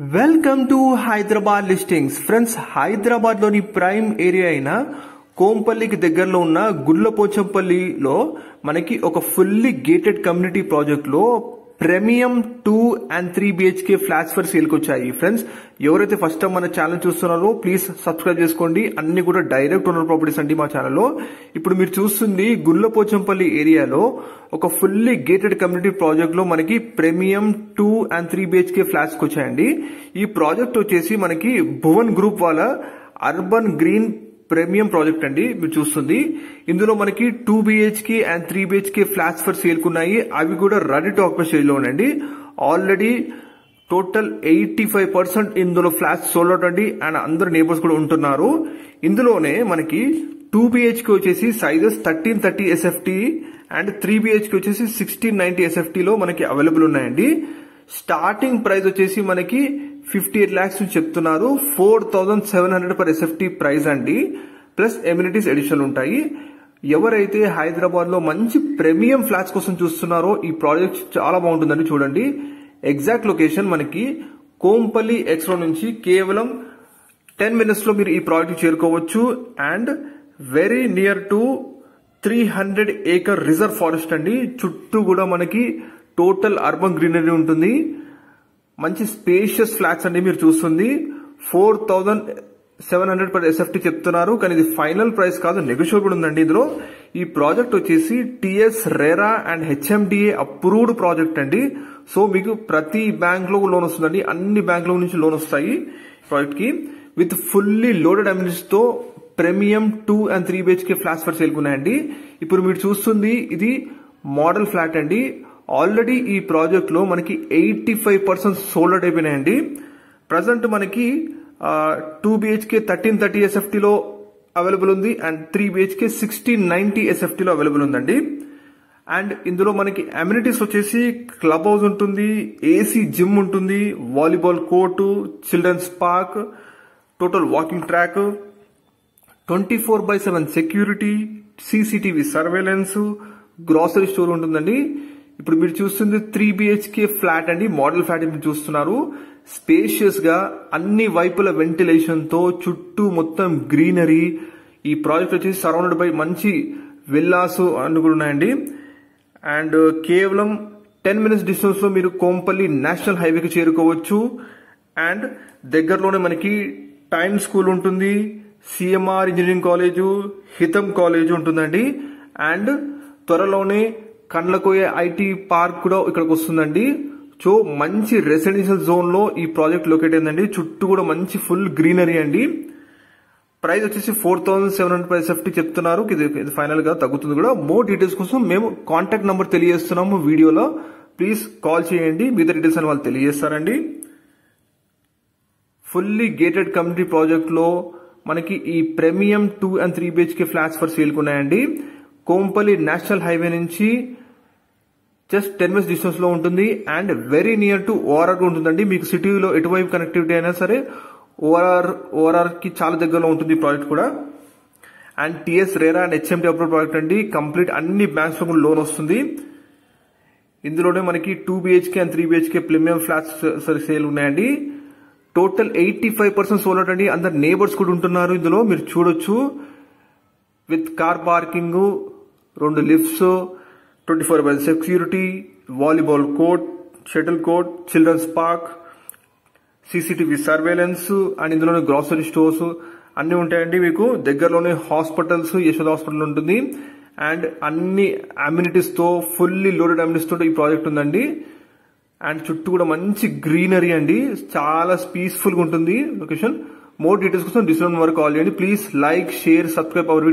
Welcome to Hyderabad listings. Friends, Hyderabad లోని prime area అయిన కోంపల్లికి దగ్గరలో ఉన్న గుళ్ళపోచంపల్లిలో మనకి ఒక ఫుల్లీ గేటెడ్ కమ్యూనిటీ ప్రాజెక్ట్ లో premium 2 and 3 BHK flats for sale కి వచ్చాయి. ఫ్రెండ్స్, ఎవరైతే ఫస్ట్ టైం మన ఛానల్ చూస్తున్నారో ప్లీజ్ సబ్స్క్రైబ్ చేసుకోండి. అన్ని కూడా డైరెక్ట్ ఓనర్ ప్రాపర్టీస్ అండి మా ఛానల్లో. ఇప్పుడు మీరు చూస్తుంది గుళ్ళపోచంపల్లి ఏరియాలో ఒక ఫుల్లీ గేటెడ్ కమ్యూనిటీ ప్రాజెక్ట్ లో మనకి ప్రీమియం 2 and 3 BHK ఫ్లాట్స్ కి వచ్చాయండి. ఈ ప్రాజెక్ట్ వచ్చేసి మనకి భువన్ గ్రూప్ వాళ్ళ అర్బన్ గ్రీన్ ప్రీమియం ప్రాజెక్ట్ అండి. మీరు చూస్తుంది ఇందులో మనకి 2 BHK and 3 BHK flats for sale కున్నాయి. అవి కూడా రెడీ టు ఆక్యుపై స్టేజ్ లో ఉండండి. ఆల్రెడీ టోటల్ 85% ఇందులో ఫ్లాట్స్ సోల్డ్ అవుట్ అండి. అండ్ అందరు నేబర్స్ కూడా ఉంటున్నారు. ఇందులోనే మనకి 2 BHK వచ్చేసి సైజెస్ 1330 SFT అండ్ 3 BHK వచ్చేసి 1690 SFT లో మనకి అవైలబుల్ ఉన్నాయండి. స్టార్టింగ్ ప్రైస్ వచ్చేసి మనకి 58 lakhs నుంచి చెప్తున్నారు. 4700 per SFT ప్రైస్ అండి. ప్లస్ ఎమ్యూనిటీస్ ఎడిషనల్ ఉంటాయి. ఎవరైతే హైదరాబాద్ లో మంచి ప్రీమియం ఫ్లాట్స్ కోసం చూస్తున్నారో ఈ ప్రాజెక్ట్ చాలా బాగుంటుందండి. చూడండి, ఎగ్జాక్ట్ లొకేషన్ మనకి కోంపల్లి ఎక్స్ రోడ్ నుంచి కేవలం 10 minutes లో మీరు ఈ ప్రాజెక్ట్ చేరుకోవచ్చు. And very near to 300 acre reserve forest అండి. చుట్టూ కూడా మనకి టోటల్ అర్బన్ గ్రీనరీ ఉంటుంది. మంచి స్పేషియస్ ఫ్లాట్స్ అండి. మీరు చూస్తుంది 4700 per SFT చెప్తున్నారు. కానీ ఇది ఫైనల్ ప్రైస్ కాదు, నెగోషియబుల్ ఉందండి. ఇందులో ఈ ప్రాజెక్ట్ వచ్చేసి TS RERA and HMDA approved project అండి. సో మీకు ప్రతి బ్యాంక్ లో లోన్ వస్తుందండి. అన్ని బ్యాంకుల నుంచి లోన్ వస్తాయి ప్రాజెక్ట్ కి. విత్ ఫుల్లీ లోడెడ్ అమ్యూనిటీస్ తో premium 2 and 3 BHK flats for sale కున్నాయండి. ఇప్పుడు మీరు చూస్తుంది ఇది మోడల్ ఫ్లాట్ అండి. ఆల్రెడీ ఈ ప్రాజెక్ట్ లో మనకి 85% సోల్డ్ అవుట్ అయిపోయినాయండి. ప్రజెంట్ మనకి 2 BHK 1330 SFT లో అవైలబుల్ ఉంది. అండ్ 3 BHK 1690 SFT లో అవైలబుల్ ఉందండి. అండ్ ఇందులో మనకి అమ్యూనిటీస్ వచ్చేసి క్లబ్ హౌస్ ఉంటుంది, AC జిమ్ ఉంటుంది, volleyball court, children's park, total walking track, 24/7 security, CCTV surveillance, grocery store ఉంటుందండి. ఇప్పుడు మీరు చూస్తుంది 3 BHK ఫ్లాట్ అండి. మోడల్ ఫ్లాట్ మీరు చూస్తున్నారు. స్పేషియస్ గా అన్ని వైపుల వెంటిలేషన్ తో చుట్టూ మొత్తం గ్రీనరీ. ఈ ప్రాజెక్ట్ వచ్చేసి సరౌండెడ్ బై మంచి విల్లాస్ అన్ని కూడా ఉన్నాయండి. అండ్ కేవలం 10 minutes డిస్టెన్స్ లో మీరు కోంపల్లి నేషనల్ హైవేకి చేరుకోవచ్చు. అండ్ దగ్గరలోనే మనకి టైమ్ స్కూల్ ఉంటుంది, CMR ఇంజనీరింగ్ కాలేజు, హితం కాలేజు ఉంటుందండి. అండ్ త్వరలోనే కండ్లకోయ IT పార్క్ కూడా ఇక్కడికి వస్తుందండి. సో మంచి రెసిడెన్షియల్ జోన్ లో ఈ ప్రాజెక్ట్ లొకేట్ అయిందండి. చుట్టూ కూడా మంచి ఫుల్ గ్రీనరీ అండి. ప్రైస్ వచ్చేసి 4700 per SFT చెప్తున్నారు. ఇది ఫైనల్ గా తగ్గుతుంది కూడా. మోర్ డీటెయిల్స్ కోసం మేము కాంటాక్ట్ నంబర్ తెలియజేస్తున్నాము వీడియోలో. ప్లీజ్ కాల్ చేయండి. మిగతా డీటెయిల్స్ అని వాళ్ళు తెలియజేస్తారండి. ఫుల్లీ గేటెడ్ కమ్యూనిటీ ప్రాజెక్ట్ లో మనకి ఈ premium 2 and 3 BHK flats for sale కున్నాయండి. కోంపల్లి నేషనల్ హైవే నుంచి జస్ట్ 10 minutes డిస్టెన్స్ లో ఉంటుంది. And very near to ORR ఉంటుందండి. మీకు సిటీలో ఎటువైపు కనెక్టివిటీ అయినా సరే ORR కి చాలా దగ్గరలో ఉంటుంది ఈ ప్రాజెక్ట్ కూడా. And TS RERA and HMD approved project అండి. కంప్లీట్ అన్ని బ్యాంక్స్ లో కూడా లోన్ వస్తుంది. ఇందులోనే మనకి 2 BHK and 3 BHK premium flats sale ఉన్నాయండి. టోటల్ 85% సోల్డ్ అవుట్ అండి. అందరు నేబర్స్ కూడా ఉంటున్నారు ఇందులో. మీరు చూడొచ్చు. With car parking, 2 lifts, 24/7 security, volleyball court, shuttle court, children's park, CCTV surveillance. And ఇందులోనే గ్రాసరీ స్టోర్స్ అన్ని ఉంటాయండి. మీకు దగ్గరలోనే హాస్పిటల్స్, యశోద హాస్పిటల్ ఉంటుంది. అండ్ అన్ని అమ్యూనిటీస్ తో ఫుల్లీ లోడెడ్ అమ్యూనిటీస్ తో ఈ ప్రాజెక్ట్ ఉందండి. అండ్ చుట్టూ కూడా మంచి గ్రీనరీ అండి. చాలా పీస్ఫుల్ గా ఉంటుంది లొకేషన్. మోర్ డీటెయిల్స్ కోసం డిస్క్రిప్షన్ వరకు కాల్ చేయండి. Please like, share, subscribe our video.